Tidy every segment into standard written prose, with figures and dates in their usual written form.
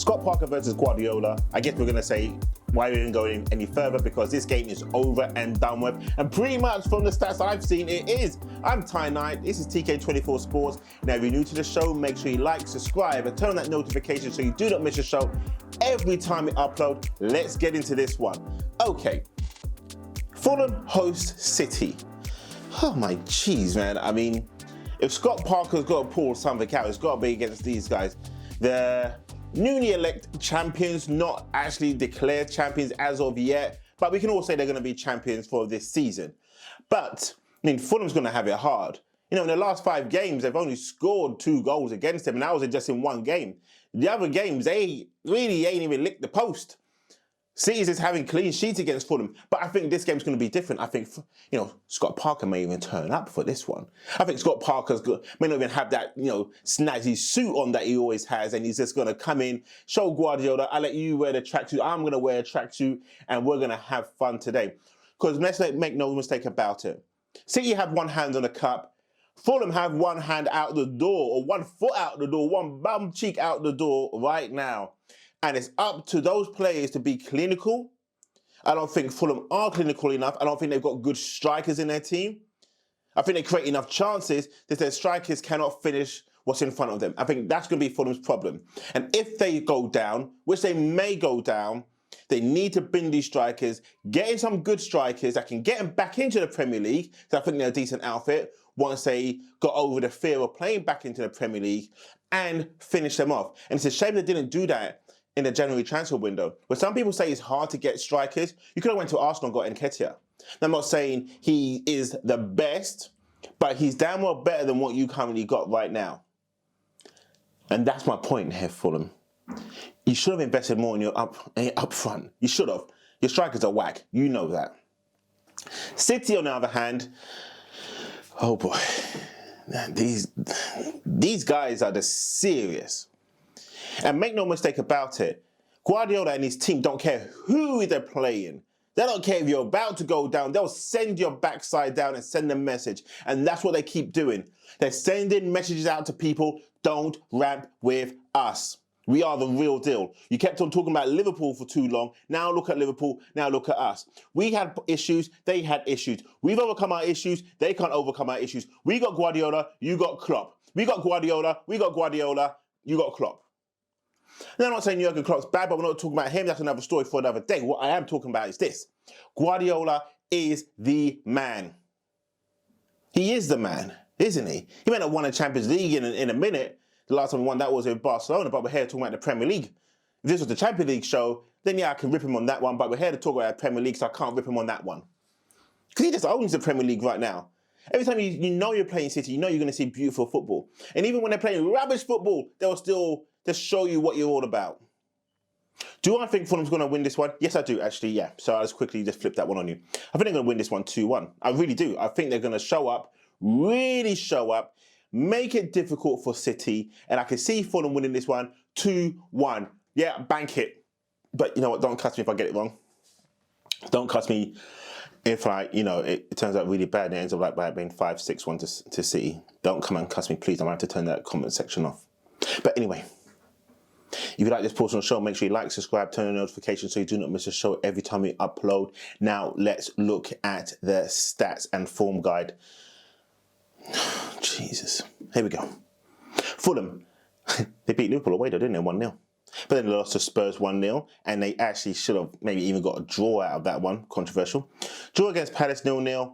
Scott Parker versus Guardiola. I guess we're going to say why we didn't go any further, because this game is over and done with. And pretty much from the stats I've seen, it is. I'm Ty Knight. This is TK24 Sports. Now, if you're new to the show, make sure you like, subscribe, and turn on that notification so you do not miss a show every time we upload. Let's get into this one. Okay. Fulham host City. Oh my jeez, man. I mean, if Scott Parker's got to pull something out, it's got to be against these guys. The newly elected champions, not actually declared champions as of yet, but we can all say they're going to be champions for this season. But, I mean, Fulham's going to have it hard. You know, in the last 5 games, they've only scored 2 goals against them, and that was just in 1 game. The other games, they really ain't even licked the post. City's is having clean sheets against Fulham, but I think this game's going to be different. I think, you know, Scott Parker may even turn up for this one. I think Scott Parker's may not even have that, you know, snazzy suit on that he always has, and he's just going to come in, show Guardiola, I'll let you wear the tracksuit, I'm going to wear a tracksuit, and we're going to have fun today. Because let's make no mistake about it. City have one hand on the cup. Fulham have one hand out the door, or 1 foot out the door, 1 bum cheek out the door right now. And it's up to those players to be clinical. I don't think Fulham are clinical enough. I don't think they've got good strikers in their team. I think they create enough chances that their strikers cannot finish what's in front of them. I think that's going to be Fulham's problem. And if they go down, which they may go down, they need to bring these strikers, get in some good strikers that can get them back into the Premier League, because I think they're a decent outfit, once they got over the fear of playing back into the Premier League, and finish them off. And it's a shame they didn't do that in the January transfer window. But some people say it's hard to get strikers. You could have went to Arsenal and got Nketiah. Now, I'm not saying he is the best, but he's damn well better than what you currently got right now. And that's my point here, Fulham. You should have invested more in your up front. You should have. Your strikers are whack. You know that. City, on the other hand, oh boy, these guys are just serious. And make no mistake about it, Guardiola and his team don't care who they're playing. They don't care if you're about to go down. They'll send your backside down and send a message. And that's what they keep doing. They're sending messages out to people, don't ramp with us. We are the real deal. You kept on talking about Liverpool for too long. Now look at Liverpool. Now look at us. We had issues. They had issues. We've overcome our issues. They can't overcome our issues. We got Guardiola. You got Klopp. We got Guardiola. We got Guardiola. You got Klopp. Now, I'm not saying Jurgen Klopp's bad, but we're not talking about him. That's another story for another day. What I am talking about is this. Guardiola is the man. He is the man, isn't he? He may not have won a Champions League in a minute. The last time he won that was with Barcelona, but we're here talking about the Premier League. If this was the Champions League show, then yeah, I can rip him on that one, but we're here to talk about the Premier League, so I can't rip him on that one. Because he just owns the Premier League right now. Every time you know you're playing City, you know you're going to see beautiful football. And even when they're playing rubbish football, they'll still just show you what you're all about. Do I think Fulham's going to win this one? Yes, I do, actually, yeah. So I'll just quickly just flip that one on you. I think they're going to win this one 2-1. I really do. I think they're going to show up, really show up, make it difficult for City, and I can see Fulham winning this one 2-1. Yeah, bank it. But you know what? Don't cuss me if I get it wrong. Don't cuss me if it turns out really bad and it ends up like by being 5-6-1 to City. Don't come and cuss me, please. I might have to turn that comment section off. But anyway, if you like this portion of the show, make sure you like, subscribe, turn on notifications so you do not miss a show every time we upload. Now, let's look at the stats and form guide. Jesus. Here we go. Fulham, they beat Liverpool away though, didn't they? 1-0. But then they lost to Spurs 1-0, and they actually should have maybe even got a draw out of that one. Controversial. Draw against Palace 0-0,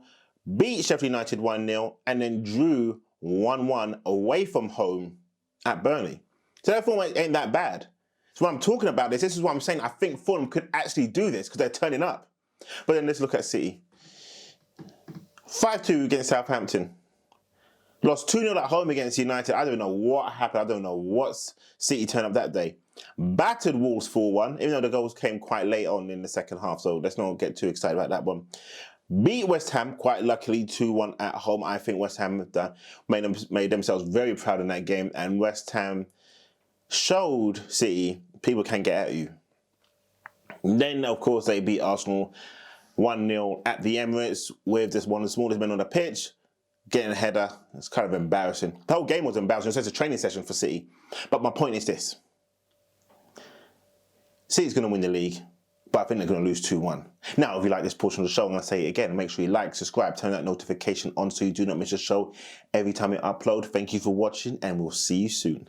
beat Sheffield United 1-0, and then drew 1-1 away from home at Burnley. So that form ain't that bad. So what I'm talking about this is what I'm saying. I think Fulham could actually do this because they're turning up. But then let's look at City. 5-2 against Southampton. Lost 2-0 at home against United. I don't know what happened. I don't know what City turned up that day. Battered Wolves 4-1, even though the goals came quite late on in the second half. So let's not get too excited about that one. Beat West Ham, quite luckily, 2-1 at home. I think West Ham made themselves very proud in that game. And West Ham showed City people can get at you. Then, of course, they beat Arsenal 1-0 at the Emirates with just one of the smallest men on the pitch. Getting a header. It's kind of embarrassing. The whole game was embarrassing. It's just a training session for City. But my point is this. City's going to win the league, but I think they're going to lose 2-1. Now, if you like this portion of the show, I'm going to say it again. Make sure you like, subscribe, turn that notification on so you do not miss a show every time we upload. Thank you for watching, and we'll see you soon.